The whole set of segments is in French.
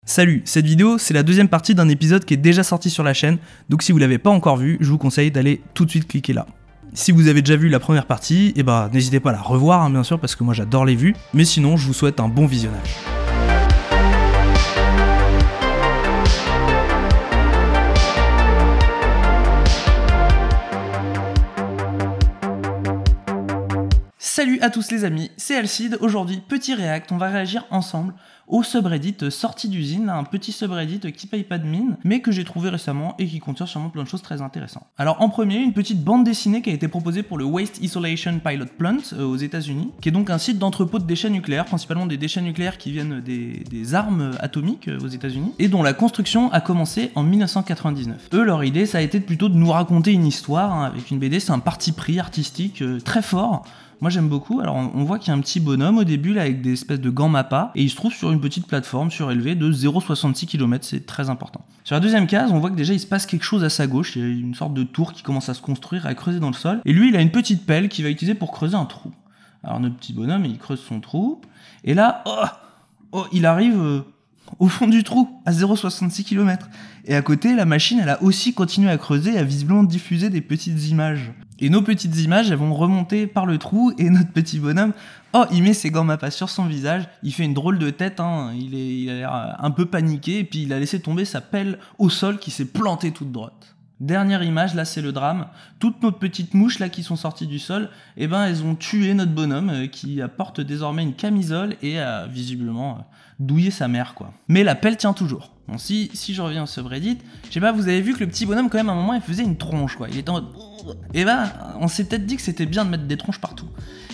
Salut, cette vidéo c'est la deuxième partie d'un épisode qui est déjà sorti sur la chaîne, donc si vous l'avez pas encore vu, je vous conseille d'aller tout de suite cliquer là. Si vous avez déjà vu la première partie, n'hésitez pas à la revoir bien sûr parce que moi j'adore les vues, mais sinon je vous souhaite un bon visionnage. Salut à tous les amis, c'est Alcide. Aujourd'hui, petit react, on va réagir ensemble au subreddit sortie d'usine, un petit subreddit qui paye pas de mine, mais que j'ai trouvé récemment et qui contient sûrement plein de choses très intéressantes. Alors en premier, une petite bande dessinée qui a été proposée pour le Waste Isolation Pilot Plant aux États-Unis, qui est donc un site d'entrepôt de déchets nucléaires, principalement des déchets nucléaires qui viennent des armes atomiques aux États-Unis, et dont la construction a commencé en 1999. Eux, leur idée, ça a été plutôt de nous raconter une histoire avec une BD, c'est un parti pris artistique très fort. Moi j'aime beaucoup. Alors on voit qu'il y a un petit bonhomme au début là avec des espèces de gants Mappa et il se trouve sur une petite plateforme surélevée de 0,66 km, c'est très important. Sur la deuxième case, on voit que déjà il se passe quelque chose à sa gauche, il y a une sorte de tour qui commence à se construire, à creuser dans le sol, et lui il a une petite pelle qu'il va utiliser pour creuser un trou. Alors notre petit bonhomme il creuse son trou, et là, il arrive au fond du trou, à 0,66 km. Et à côté, la machine elle a aussi continué à creuser et a visiblement diffusé des petites images. Et nos petites images, elles vont remonter par le trou, et notre petit bonhomme, il met ses gants Mappa sur son visage, il fait une drôle de tête, il a l'air un peu paniqué, et puis il a laissé tomber sa pelle au sol qui s'est plantée toute droite. Dernière image, là c'est le drame, toutes nos petites mouches là qui sont sorties du sol, elles ont tué notre bonhomme qui porte désormais une camisole et a visiblement douillé sa mère quoi. Mais la pelle tient toujours. Bon, si je reviens au subreddit, je sais pas, vous avez vu que le petit bonhomme quand même à un moment il faisait une tronche quoi, il était en mode... on s'est peut-être dit que c'était bien de mettre des tronches partout.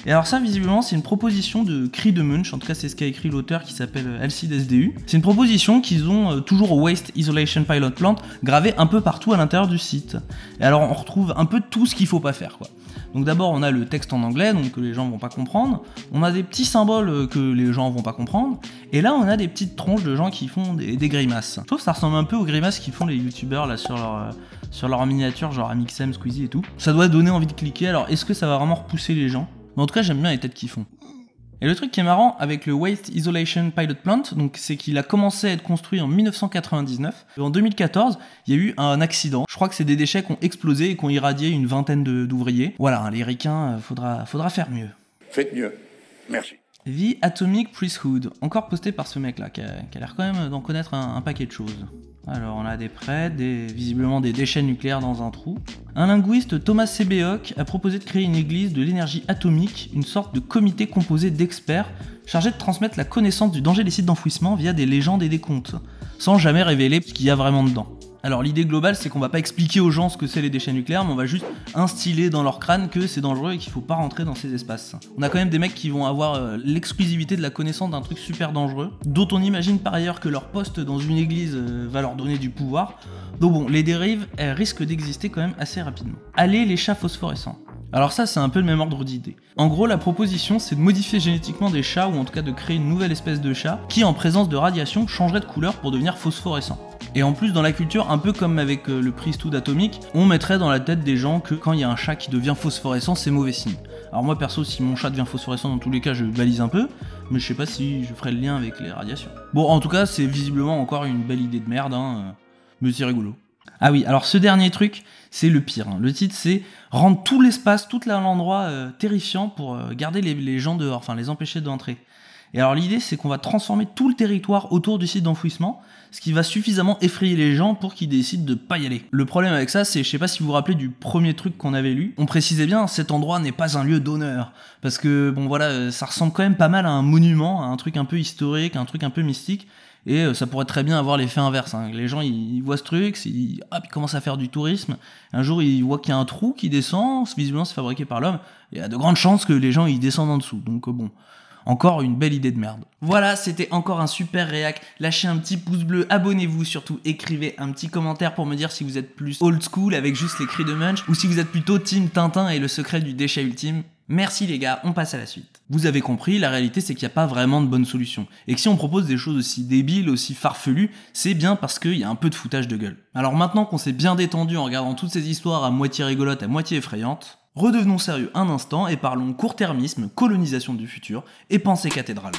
Et alors ça visiblement c'est une proposition de Cri de Munch, en tout cas c'est ce qu'a écrit l'auteur qui s'appelle Alcide SDU. C'est une proposition qu'ils ont toujours au Waste Isolation Pilot Plant gravé un peu partout à l'intérieur du site. Et alors on retrouve un peu tout ce qu'il faut pas faire quoi. Donc d'abord on a le texte en anglais, donc que les gens vont pas comprendre, on a des petits symboles que les gens vont pas comprendre, et là on a des petites tronches de gens qui font des grimaces. Je trouve que ça ressemble un peu aux grimaces qu'ils font les youtubeurs là sur leur miniature, genre Amixem, Squeezie et tout. Ça doit donner envie de cliquer, alors est-ce que ça va vraiment repousser les gens? Mais en tout cas j'aime bien les têtes qu'ils font. Et le truc qui est marrant avec le Waste Isolation Pilot Plant, donc c'est qu'il a commencé à être construit en 1999. En 2014, il y a eu un accident. Je crois que c'est des déchets qui ont explosé et qui ont irradié une vingtaine d'ouvriers. Voilà, les ricains, faudra faire mieux. Faites mieux. Merci. The Atomic Priesthood, encore posté par ce mec là, qui a l'air quand même d'en connaître un paquet de choses. Alors on a des prêtres, visiblement des déchets nucléaires dans un trou. Un linguiste, Thomas Sebeok, a proposé de créer une église de l'énergie atomique, une sorte de comité composé d'experts chargé de transmettre la connaissance du danger des sites d'enfouissement via des légendes et des contes, sans jamais révéler ce qu'il y a vraiment dedans. Alors l'idée globale c'est qu'on va pas expliquer aux gens ce que c'est les déchets nucléaires, mais on va juste instiller dans leur crâne que c'est dangereux et qu'il faut pas rentrer dans ces espaces. On a quand même des mecs qui vont avoir l'exclusivité de la connaissance d'un truc super dangereux, dont on imagine par ailleurs que leur poste dans une église va leur donner du pouvoir. Donc bon, les dérives elles risquent d'exister quand même assez rapidement. Allez les chats phosphorescents. Alors ça c'est un peu le même ordre d'idée. En gros la proposition c'est de modifier génétiquement des chats, ou en tout cas de créer une nouvelle espèce de chat qui en présence de radiation changerait de couleur pour devenir phosphorescent. Et en plus dans la culture, un peu comme avec le priesthood atomique, on mettrait dans la tête des gens que quand il y a un chat qui devient phosphorescent c'est mauvais signe. Alors moi perso si mon chat devient phosphorescent dans tous les cas je balise un peu, mais je sais pas si je ferai le lien avec les radiations. Bon en tout cas c'est visiblement encore une belle idée de merde, mais c'est rigolo. Ah oui, alors ce dernier truc, c'est le pire. Le titre, c'est rendre tout l'espace, tout l'endroit terrifiant pour garder les gens dehors, enfin les empêcher d'entrer. Et alors l'idée, c'est qu'on va transformer tout le territoire autour du site d'enfouissement, ce qui va suffisamment effrayer les gens pour qu'ils décident de pas y aller. Le problème avec ça, c'est, je sais pas si vous vous rappelez du premier truc qu'on avait lu, on précisait bien, cet endroit n'est pas un lieu d'honneur. Parce que, bon voilà, ça ressemble quand même pas mal à un monument, à un truc un peu historique, un truc un peu mystique. Et ça pourrait très bien avoir l'effet inverse. Les gens ils voient ce truc, ils commencent à faire du tourisme. Un jour ils voient qu'il y a un trou qui descend, visiblement c'est fabriqué par l'homme. Il y a de grandes chances que les gens ils descendent en dessous. Donc bon, encore une belle idée de merde. Voilà, c'était encore un super réac. Lâchez un petit pouce bleu, abonnez-vous, surtout écrivez un petit commentaire pour me dire si vous êtes plus old school avec juste les cris de Munch, ou si vous êtes plutôt team Tintin et le secret du déchet ultime. Merci les gars, on passe à la suite. Vous avez compris, la réalité c'est qu'il n'y a pas vraiment de bonne solution. Et que si on propose des choses aussi débiles, aussi farfelues, c'est bien parce qu'il y a un peu de foutage de gueule. Alors maintenant qu'on s'est bien détendu en regardant toutes ces histoires à moitié rigolotes, à moitié effrayantes, redevenons sérieux un instant et parlons court-termisme, colonisation du futur et pensée cathédrale.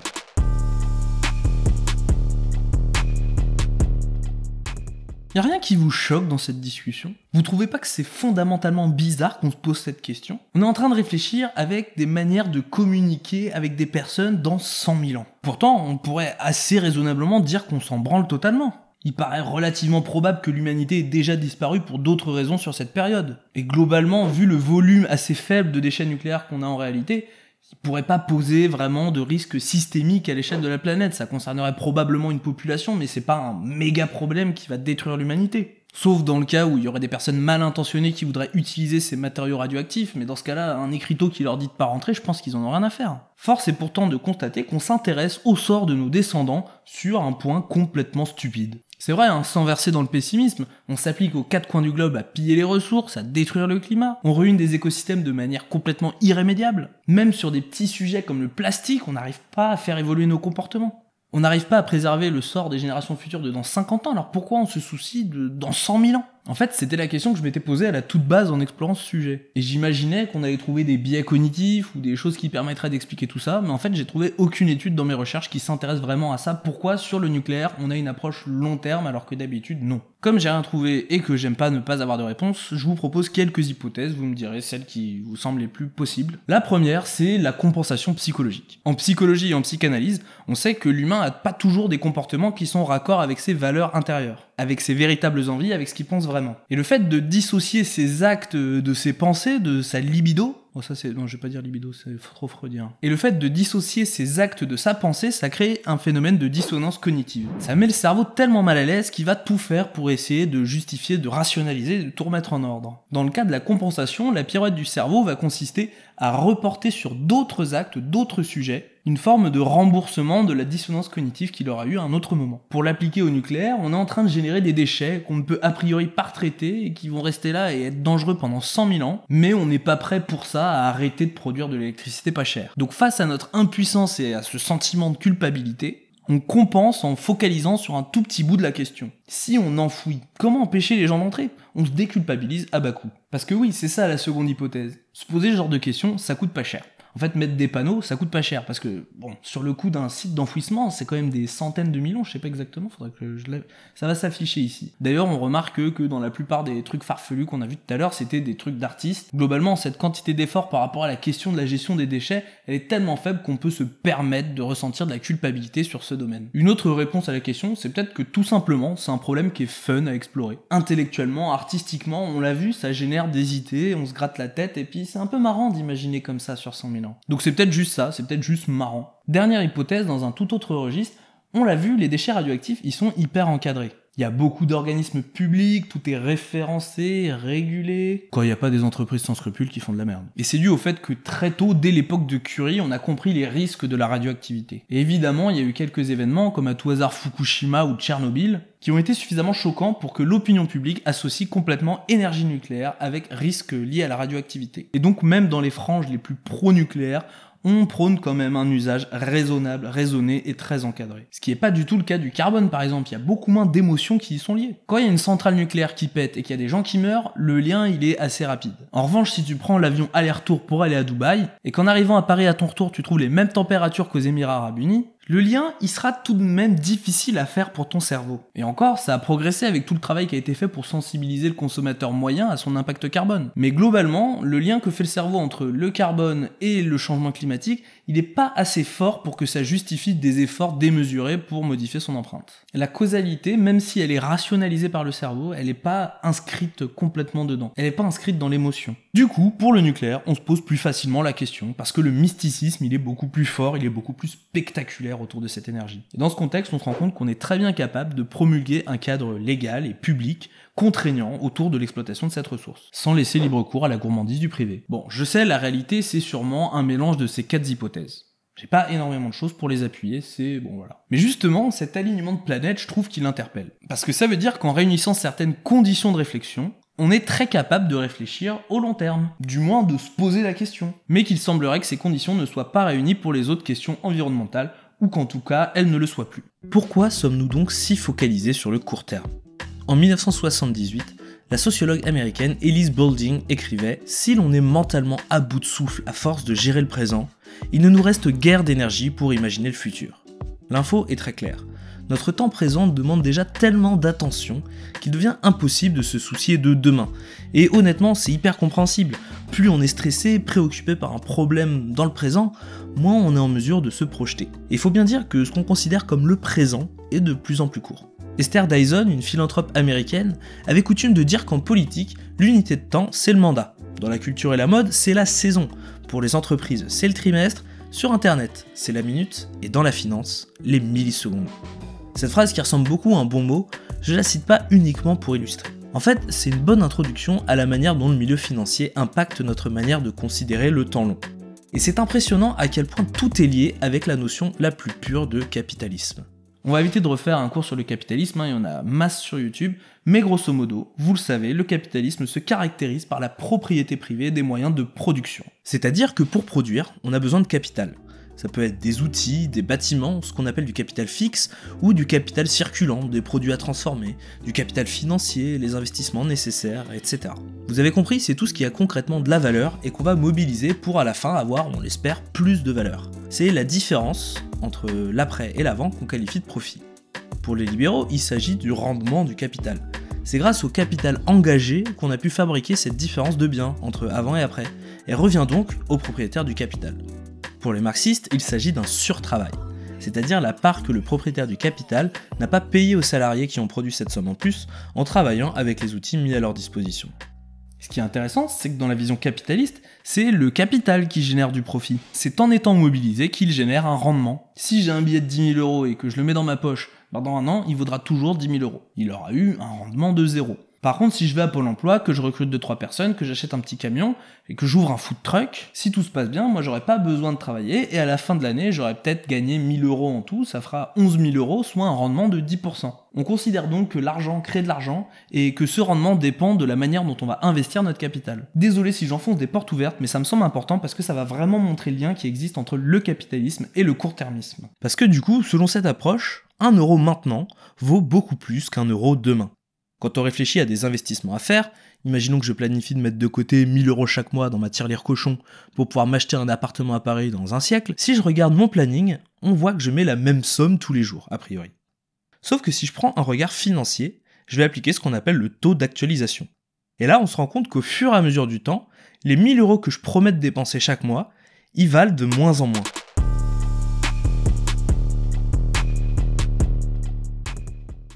Y a rien qui vous choque dans cette discussion? Vous trouvez pas que c'est fondamentalement bizarre qu'on se pose cette question? On est en train de réfléchir avec des manières de communiquer avec des personnes dans 100 000 ans. Pourtant, on pourrait assez raisonnablement dire qu'on s'en branle totalement. Il paraît relativement probable que l'humanité ait déjà disparu pour d'autres raisons sur cette période. Et globalement, vu le volume assez faible de déchets nucléaires qu'on a en réalité, il pourrait pas poser vraiment de risque systémique à l'échelle de la planète. Ça concernerait probablement une population, mais c'est pas un méga problème qui va détruire l'humanité. Sauf dans le cas où il y aurait des personnes mal intentionnées qui voudraient utiliser ces matériaux radioactifs, mais dans ce cas-là, un écriteau qui leur dit de pas rentrer, je pense qu'ils en ont rien à faire. Force est pourtant de constater qu'on s'intéresse au sort de nos descendants sur un point complètement stupide. C'est vrai, sans verser dans le pessimisme, on s'applique aux quatre coins du globe à piller les ressources, à détruire le climat, on ruine des écosystèmes de manière complètement irrémédiable. Même sur des petits sujets comme le plastique, on n'arrive pas à faire évoluer nos comportements. On n'arrive pas à préserver le sort des générations futures de dans 50 ans, alors pourquoi on se soucie de dans 100 000 ans? En fait, c'était la question que je m'étais posée à la toute base en explorant ce sujet. Et j'imaginais qu'on allait trouver des biais cognitifs ou des choses qui permettraient d'expliquer tout ça, mais en fait, j'ai trouvé aucune étude dans mes recherches qui s'intéresse vraiment à ça. Pourquoi, sur le nucléaire, on a une approche long terme alors que d'habitude, non? Comme j'ai rien trouvé et que j'aime pas ne pas avoir de réponse, je vous propose quelques hypothèses, vous me direz celles qui vous semblent les plus possibles. La première, c'est la compensation psychologique. En psychologie et en psychanalyse, on sait que l'humain a pas toujours des comportements qui sont raccord avec ses valeurs intérieures, avec ses véritables envies, avec ce qu'il pense vraiment. Et le fait de dissocier ses actes de ses pensées, de sa libido, non, je vais pas dire libido, c'est trop freudien. Et le fait de dissocier ses actes de sa pensée, ça crée un phénomène de dissonance cognitive. Ça met le cerveau tellement mal à l'aise qu'il va tout faire pour essayer de justifier, de rationaliser, de tout remettre en ordre. Dans le cas de la compensation, la pirouette du cerveau va consister à reporter sur d'autres actes, d'autres sujets, une forme de remboursement de la dissonance cognitive qu'il aura eu à un autre moment. Pour l'appliquer au nucléaire, on est en train de générer des déchets qu'on ne peut a priori pas retraiter et qui vont rester là et être dangereux pendant 100 000 ans, mais on n'est pas prêt pour ça à arrêter de produire de l'électricité pas chère. Donc face à notre impuissance et à ce sentiment de culpabilité, on compense en focalisant sur un tout petit bout de la question. Si on enfouit, comment empêcher les gens d'entrer? On se déculpabilise à bas coût. Parce que oui, c'est ça la seconde hypothèse. Se poser ce genre de questions, ça coûte pas cher. En fait, mettre des panneaux, ça coûte pas cher, parce que, bon, sur le coût d'un site d'enfouissement, c'est quand même des centaines de millions, je sais pas exactement, faudrait que je lève. Ça va s'afficher ici. D'ailleurs, on remarque que dans la plupart des trucs farfelus qu'on a vus tout à l'heure, c'était des trucs d'artistes. Globalement, cette quantité d'efforts par rapport à la question de la gestion des déchets, elle est tellement faible qu'on peut se permettre de ressentir de la culpabilité sur ce domaine. Une autre réponse à la question, c'est peut-être que tout simplement, c'est un problème qui est fun à explorer. Intellectuellement, artistiquement, on l'a vu, ça génère des idées, on se gratte la tête, et puis c'est un peu marrant d'imaginer comme ça sur 100 000 ans. Donc c'est peut-être juste ça, c'est peut-être juste marrant. Dernière hypothèse, dans un tout autre registre, on l'a vu, les déchets radioactifs, ils sont hyper encadrés. Il y a beaucoup d'organismes publics, tout est référencé, régulé. Quoi, il n'y a pas des entreprises sans scrupules qui font de la merde. Et c'est dû au fait que très tôt, dès l'époque de Curie, on a compris les risques de la radioactivité. Et évidemment, il y a eu quelques événements, comme à tout hasard Fukushima ou Tchernobyl, qui ont été suffisamment choquants pour que l'opinion publique associe complètement énergie nucléaire avec risques liés à la radioactivité. Et donc même dans les franges les plus pro-nucléaires, on prône quand même un usage raisonnable, raisonné et très encadré. Ce qui n'est pas du tout le cas du carbone par exemple, il y a beaucoup moins d'émotions qui y sont liées. Quand il y a une centrale nucléaire qui pète et qu'il y a des gens qui meurent, le lien il est assez rapide. En revanche, si tu prends l'avion aller-retour pour aller à Dubaï, et qu'en arrivant à Paris à ton retour tu trouves les mêmes températures qu'aux Émirats Arabes Unis, le lien, il sera tout de même difficile à faire pour ton cerveau. Et encore, ça a progressé avec tout le travail qui a été fait pour sensibiliser le consommateur moyen à son impact carbone. Mais globalement, le lien que fait le cerveau entre le carbone et le changement climatique, il n'est pas assez fort pour que ça justifie des efforts démesurés pour modifier son empreinte. La causalité, même si elle est rationalisée par le cerveau, elle n'est pas inscrite complètement dedans. Elle n'est pas inscrite dans l'émotion. Du coup, pour le nucléaire, on se pose plus facilement la question, parce que le mysticisme, il est beaucoup plus fort, il est beaucoup plus spectaculaire autour de cette énergie. Et dans ce contexte, on se rend compte qu'on est très bien capable de promulguer un cadre légal et public contraignant autour de l'exploitation de cette ressource, sans laisser libre cours à la gourmandise du privé. Bon, je sais, la réalité, c'est sûrement un mélange de ces quatre hypothèses. J'ai pas énormément de choses pour les appuyer, c'est bon voilà. Mais justement, cet alignement de planètes, je trouve qu'il interpelle. Parce que ça veut dire qu'en réunissant certaines conditions de réflexion, on est très capable de réfléchir au long terme, du moins de se poser la question. Mais qu'il semblerait que ces conditions ne soient pas réunies pour les autres questions environnementales, ou qu'en tout cas, elles ne le soient plus. Pourquoi sommes-nous donc si focalisés sur le court terme ? En 1978, la sociologue américaine Elise Boulding écrivait « Si l'on est mentalement à bout de souffle à force de gérer le présent, il ne nous reste guère d'énergie pour imaginer le futur. » L'info est très claire. Notre temps présent demande déjà tellement d'attention qu'il devient impossible de se soucier de demain. Et honnêtement, c'est hyper compréhensible. Plus on est stressé, préoccupé par un problème dans le présent, moins on est en mesure de se projeter. Et il faut bien dire que ce qu'on considère comme le présent est de plus en plus court. Esther Dyson, une philanthrope américaine, avait coutume de dire qu'en politique, l'unité de temps, c'est le mandat. Dans la culture et la mode, c'est la saison. Pour les entreprises, c'est le trimestre. Sur Internet, c'est la minute. Et dans la finance, les millisecondes. Cette phrase qui ressemble beaucoup à un bon mot, je la cite pas uniquement pour illustrer. En fait, c'est une bonne introduction à la manière dont le milieu financier impacte notre manière de considérer le temps long. Et c'est impressionnant à quel point tout est lié avec la notion la plus pure de capitalisme. On va éviter de refaire un cours sur le capitalisme, il y en a masse sur YouTube, mais grosso modo, vous le savez, le capitalisme se caractérise par la propriété privée des moyens de production. C'est-à-dire que pour produire, on a besoin de capital. Ça peut être des outils, des bâtiments, ce qu'on appelle du capital fixe, ou du capital circulant, des produits à transformer, du capital financier, les investissements nécessaires, etc. Vous avez compris, c'est tout ce qui a concrètement de la valeur et qu'on va mobiliser pour à la fin avoir, on l'espère, plus de valeur. C'est la différence entre l'après et l'avant qu'on qualifie de profit. Pour les libéraux, il s'agit du rendement du capital. C'est grâce au capital engagé qu'on a pu fabriquer cette différence de biens entre avant et après, et revient donc au propriétaire du capital. Pour les marxistes, il s'agit d'un surtravail, c'est-à-dire la part que le propriétaire du capital n'a pas payé aux salariés qui ont produit cette somme en plus en travaillant avec les outils mis à leur disposition. Ce qui est intéressant, c'est que dans la vision capitaliste, c'est le capital qui génère du profit. C'est en étant mobilisé qu'il génère un rendement. Si j'ai un billet de 10 000 euros et que je le mets dans ma poche, dans un an, il vaudra toujours 10 000 euros. Il aura eu un rendement de 0. Par contre, si je vais à Pôle emploi, que je recrute 2-3 personnes, que j'achète un petit camion, et que j'ouvre un food truck, si tout se passe bien, moi j'aurais pas besoin de travailler, et à la fin de l'année, j'aurais peut-être gagné 1 000 euros en tout, ça fera 11 000 euros, soit un rendement de 10%. On considère donc que l'argent crée de l'argent, et que ce rendement dépend de la manière dont on va investir notre capital. Désolé si j'enfonce des portes ouvertes, mais ça me semble important parce que ça va vraiment montrer le lien qui existe entre le capitalisme et le court-termisme. Parce que du coup, selon cette approche, 1 euro maintenant vaut beaucoup plus qu'1 euro demain. Quand on réfléchit à des investissements à faire, imaginons que je planifie de mettre de côté 1 000 euros chaque mois dans ma tirelire cochon pour pouvoir m'acheter un appartement à Paris dans un siècle, si je regarde mon planning, on voit que je mets la même somme tous les jours, a priori. Sauf que si je prends un regard financier, je vais appliquer ce qu'on appelle le taux d'actualisation. Et là, on se rend compte qu'au fur et à mesure du temps, les 1 000 euros que je promets de dépenser chaque mois, ils valent de moins en moins.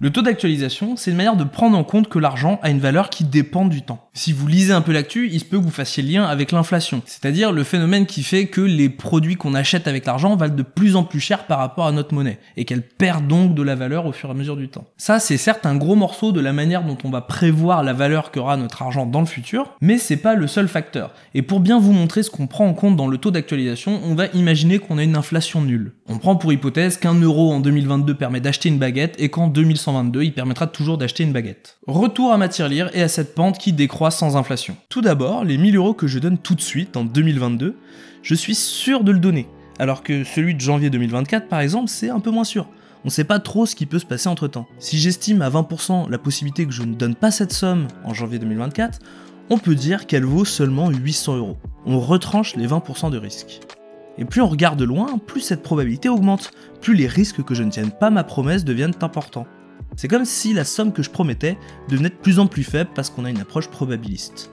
Le taux d'actualisation, c'est une manière de prendre en compte que l'argent a une valeur qui dépend du temps. Si vous lisez un peu l'actu, il se peut que vous fassiez le lien avec l'inflation, c'est-à-dire le phénomène qui fait que les produits qu'on achète avec l'argent valent de plus en plus cher par rapport à notre monnaie, et qu'elle perd donc de la valeur au fur et à mesure du temps. Ça, c'est certes un gros morceau de la manière dont on va prévoir la valeur qu'aura notre argent dans le futur, mais c'est pas le seul facteur. Et pour bien vous montrer ce qu'on prend en compte dans le taux d'actualisation, on va imaginer qu'on a une inflation nulle. On prend pour hypothèse qu'1 euro en 2022 permet d'acheter une baguette, et qu'en 2122, il permettra toujours d'acheter une baguette. Retour à ma tirelire et à cette pente qui décroît sans inflation. Tout d'abord, les 1 000 euros que je donne tout de suite en 2022, je suis sûr de le donner. Alors que celui de janvier 2024, par exemple, c'est un peu moins sûr. On sait pas trop ce qui peut se passer entre temps. Si j'estime à 20% la possibilité que je ne donne pas cette somme en janvier 2024, on peut dire qu'elle vaut seulement 800 euros. On retranche les 20% de risque. Et plus on regarde loin, plus cette probabilité augmente, plus les risques que je ne tienne pas ma promesse deviennent importants. C'est comme si la somme que je promettais devenait de plus en plus faible parce qu'on a une approche probabiliste.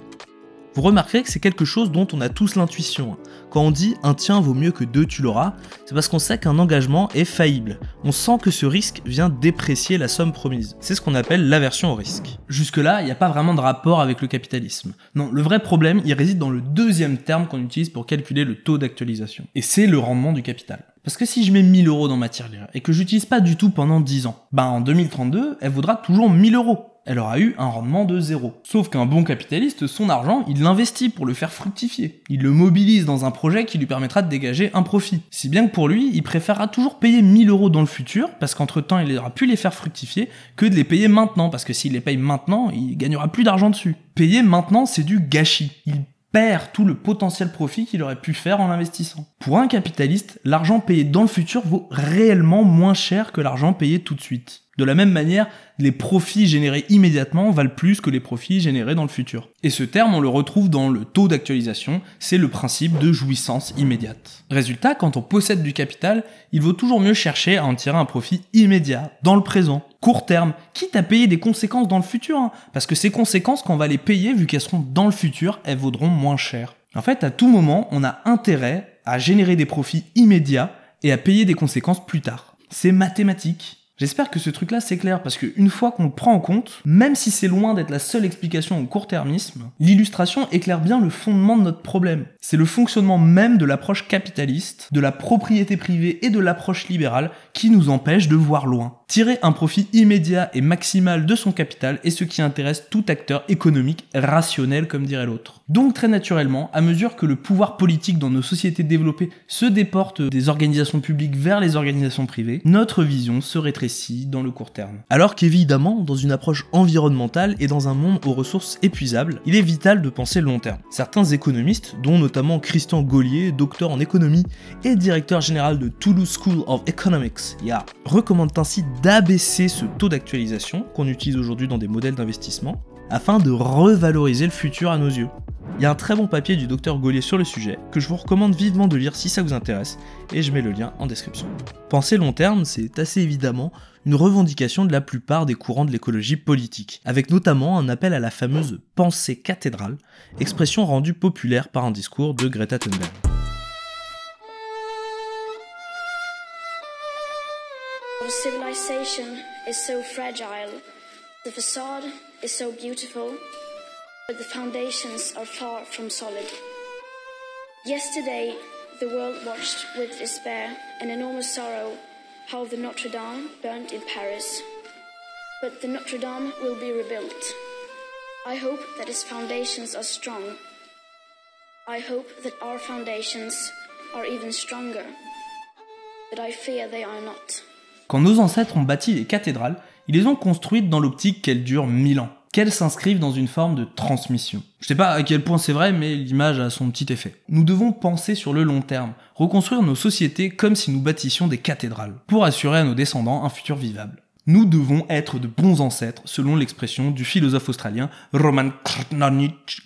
Vous remarquerez que c'est quelque chose dont on a tous l'intuition. Quand on dit « un tien vaut mieux que 2 tu l'auras », c'est parce qu'on sait qu'un engagement est faillible. On sent que ce risque vient déprécier la somme promise. C'est ce qu'on appelle l'aversion au risque. Jusque-là, il n'y a pas vraiment de rapport avec le capitalisme. Non, le vrai problème, il réside dans le deuxième terme qu'on utilise pour calculer le taux d'actualisation. Et c'est le rendement du capital. Parce que si je mets 1 000 euros dans ma tirelire et que j'utilise pas du tout pendant 10 ans, en 2032, elle vaudra toujours 1 000 euros. Elle aura eu un rendement de 0. Sauf qu'un bon capitaliste, son argent, il l'investit pour le faire fructifier. Il le mobilise dans un projet qui lui permettra de dégager un profit. Si bien que pour lui, il préférera toujours payer 1 000 euros dans le futur, parce qu'entre-temps, il aura pu les faire fructifier, que de les payer maintenant, parce que s'il les paye maintenant, il gagnera plus d'argent dessus. Payer maintenant, c'est du gâchis. Il perd tout le potentiel profit qu'il aurait pu faire en l'investissant. Pour un capitaliste, l'argent payé dans le futur vaut réellement moins cher que l'argent payé tout de suite. De la même manière, les profits générés immédiatement valent plus que les profits générés dans le futur. Et ce terme, on le retrouve dans le taux d'actualisation, c'est le principe de jouissance immédiate. Résultat, quand on possède du capital, il vaut toujours mieux chercher à en tirer un profit immédiat, dans le présent, court terme, quitte à payer des conséquences dans le futur, parce que ces conséquences, quand on va les payer, vu qu'elles seront dans le futur, elles vaudront moins cher. En fait, à tout moment, on a intérêt à générer des profits immédiats et à payer des conséquences plus tard. C'est mathématique. J'espère que ce truc-là c'est clair, parce qu'une fois qu'on le prend en compte, même si c'est loin d'être la seule explication au court-termisme, l'illustration éclaire bien le fondement de notre problème. C'est le fonctionnement même de l'approche capitaliste, de la propriété privée et de l'approche libérale qui nous empêche de voir loin. Tirer un profit immédiat et maximal de son capital est ce qui intéresse tout acteur économique rationnel, comme dirait l'autre. Donc très naturellement, à mesure que le pouvoir politique dans nos sociétés développées se déporte des organisations publiques vers les organisations privées, notre vision se rétrécit dans le court terme. Alors qu'évidemment, dans une approche environnementale et dans un monde aux ressources épuisables, il est vital de penser long terme. Certains économistes, dont notamment Christian Gaulier, docteur en économie et directeur général de Toulouse School of Economics, recommandent ainsi d'abaisser ce taux d'actualisation qu'on utilise aujourd'hui dans des modèles d'investissement afin de revaloriser le futur à nos yeux. Il y a un très bon papier du docteur Gaulier sur le sujet que je vous recommande vivement de lire si ça vous intéresse et je mets le lien en description. Penser long terme, c'est assez évidemment une revendication de la plupart des courants de l'écologie politique, avec notamment un appel à la fameuse pensée cathédrale, expression rendue populaire par un discours de Greta Thunberg. Our civilization is so fragile. The facade is so beautiful, but the foundations are far from solid. Yesterday, the world watched with despair and enormous sorrow how the Notre Dame burnt in Paris. But the Notre Dame will be rebuilt. I hope that its foundations are strong. I hope that our foundations are even stronger. But I fear they are not. Quand nos ancêtres ont bâti les cathédrales, ils les ont construites dans l'optique qu'elles durent 1000 ans, qu'elles s'inscrivent dans une forme de transmission. Je sais pas à quel point c'est vrai, mais l'image a son petit effet. Nous devons penser sur le long terme, reconstruire nos sociétés comme si nous bâtissions des cathédrales, pour assurer à nos descendants un futur vivable. Nous devons être de bons ancêtres, selon l'expression du philosophe australien Roman Kranich.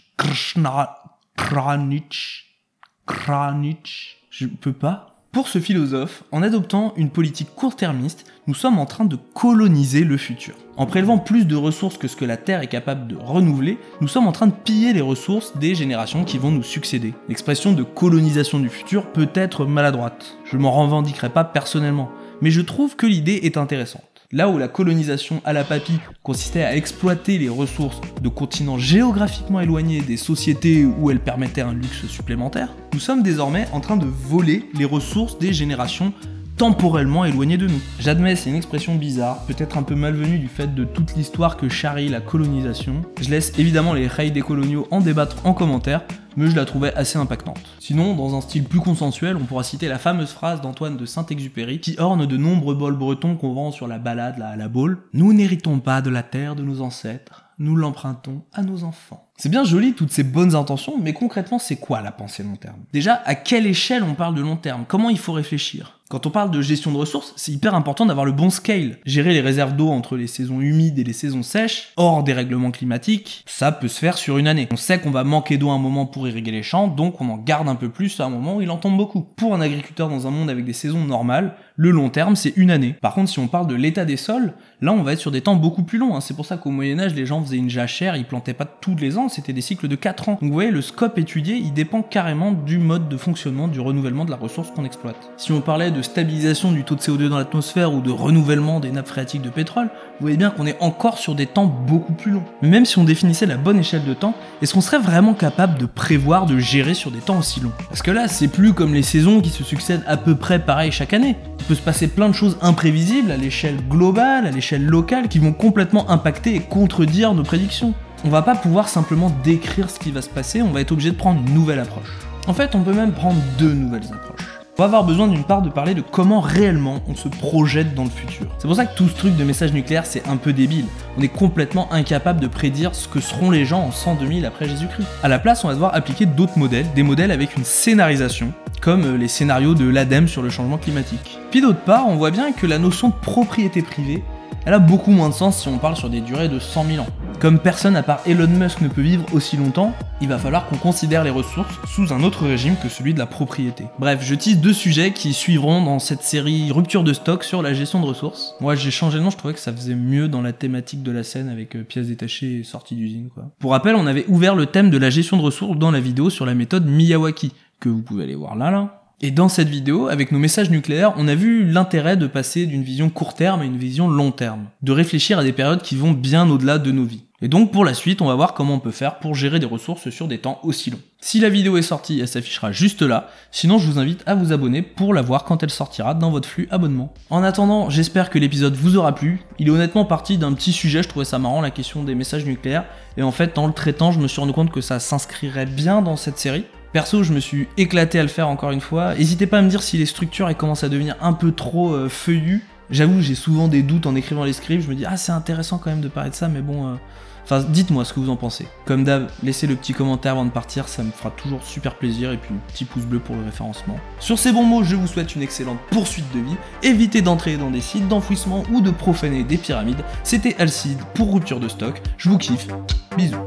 Je peux pas. Pour ce philosophe, en adoptant une politique court-termiste, nous sommes en train de coloniser le futur. En prélevant plus de ressources que ce que la Terre est capable de renouveler, nous sommes en train de piller les ressources des générations qui vont nous succéder. L'expression de colonisation du futur peut être maladroite. Je m'en revendiquerai pas personnellement, mais je trouve que l'idée est intéressante. Là où la colonisation à la papy consistait à exploiter les ressources de continents géographiquement éloignés des sociétés où elles permettaient un luxe supplémentaire, nous sommes désormais en train de voler les ressources des générations temporellement éloignées de nous. J'admets, c'est une expression bizarre, peut-être un peu malvenue du fait de toute l'histoire que charrie la colonisation. Je laisse évidemment les rails des coloniaux en débattre en commentaire, mais je la trouvais assez impactante. Sinon, dans un style plus consensuel, on pourra citer la fameuse phrase d'Antoine de Saint-Exupéry qui orne de nombreux bols bretons qu'on vend sur la balade là, à la Baule. « Nous n'héritons pas de la terre de nos ancêtres, nous l'empruntons à nos enfants. » C'est bien joli toutes ces bonnes intentions, mais concrètement c'est quoi la pensée long terme ? Déjà, à quelle échelle on parle de long terme ? Comment il faut réfléchir ? Quand on parle de gestion de ressources, c'est hyper important d'avoir le bon scale. Gérer les réserves d'eau entre les saisons humides et les saisons sèches, hors des règlements climatiques, ça peut se faire sur une année. On sait qu'on va manquer d'eau à un moment pour irriguer les champs, donc on en garde un peu plus à un moment où il en tombe beaucoup. Pour un agriculteur dans un monde avec des saisons normales, le long terme c'est une année. Par contre, si on parle de l'état des sols, là on va être sur des temps beaucoup plus longs. C'est pour ça qu'au Moyen-Âge, les gens faisaient une jachère, ils plantaient pas tous les ans, c'était des cycles de 4 ans. Donc vous voyez, le scope étudié, il dépend carrément du mode de fonctionnement, du renouvellement de la ressource qu'on exploite. Si on parlait de stabilisation du taux de CO2 dans l'atmosphère ou de renouvellement des nappes phréatiques de pétrole, vous voyez bien qu'on est encore sur des temps beaucoup plus longs. Mais même si on définissait la bonne échelle de temps, est-ce qu'on serait vraiment capable de prévoir, de gérer sur des temps aussi longs ? Parce que là, c'est plus comme les saisons qui se succèdent à peu près pareil chaque année. Il peut se passer plein de choses imprévisibles à l'échelle globale, à l'échelle locale, qui vont complètement impacter et contredire nos prédictions. On va pas pouvoir simplement décrire ce qui va se passer, on va être obligé de prendre une nouvelle approche. En fait, on peut même prendre deux nouvelles approches. On va avoir besoin d'une part de parler de comment réellement on se projette dans le futur. C'est pour ça que tout ce truc de message nucléaire c'est un peu débile. On est complètement incapable de prédire ce que seront les gens en 102 000 après Jésus-Christ. À la place, on va devoir appliquer d'autres modèles, des modèles avec une scénarisation, comme les scénarios de l'ADEME sur le changement climatique. Puis d'autre part, on voit bien que la notion de propriété privée, elle a beaucoup moins de sens si on parle sur des durées de 100 000 ans. Comme personne à part Elon Musk ne peut vivre aussi longtemps, il va falloir qu'on considère les ressources sous un autre régime que celui de la propriété. Bref, je tease 2 sujets qui suivront dans cette série Rupture de stock sur la gestion de ressources. Moi j'ai changé de nom, je trouvais que ça faisait mieux dans la thématique de la scène avec pièces détachées et sorties d'usine quoi. Pour rappel, on avait ouvert le thème de la gestion de ressources dans la vidéo sur la méthode Miyawaki, que vous pouvez aller voir là. Et dans cette vidéo, avec nos messages nucléaires, on a vu l'intérêt de passer d'une vision court terme à une vision long terme, de réfléchir à des périodes qui vont bien au-delà de nos vies. Et donc pour la suite, on va voir comment on peut faire pour gérer des ressources sur des temps aussi longs. Si la vidéo est sortie, elle s'affichera juste là, sinon je vous invite à vous abonner pour la voir quand elle sortira dans votre flux abonnement. En attendant, j'espère que l'épisode vous aura plu. Il est honnêtement parti d'un petit sujet, je trouvais ça marrant, la question des messages nucléaires, et en fait en le traitant, je me suis rendu compte que ça s'inscrirait bien dans cette série. Perso, je me suis éclaté à le faire encore une fois. N'hésitez pas à me dire si les structures elles commencent à devenir un peu trop feuillues. J'avoue, j'ai souvent des doutes en écrivant les scripts. Je me dis, ah, c'est intéressant quand même de parler de ça, mais bon. Enfin, dites-moi ce que vous en pensez. Comme d'hab, laissez le petit commentaire avant de partir, ça me fera toujours super plaisir. Et puis, petit pouce bleu pour le référencement. Sur ces bons mots, je vous souhaite une excellente poursuite de vie. Évitez d'entrer dans des sites d'enfouissement ou de profaner des pyramides. C'était Alcide pour Rupture de stock. Je vous kiffe. Bisous.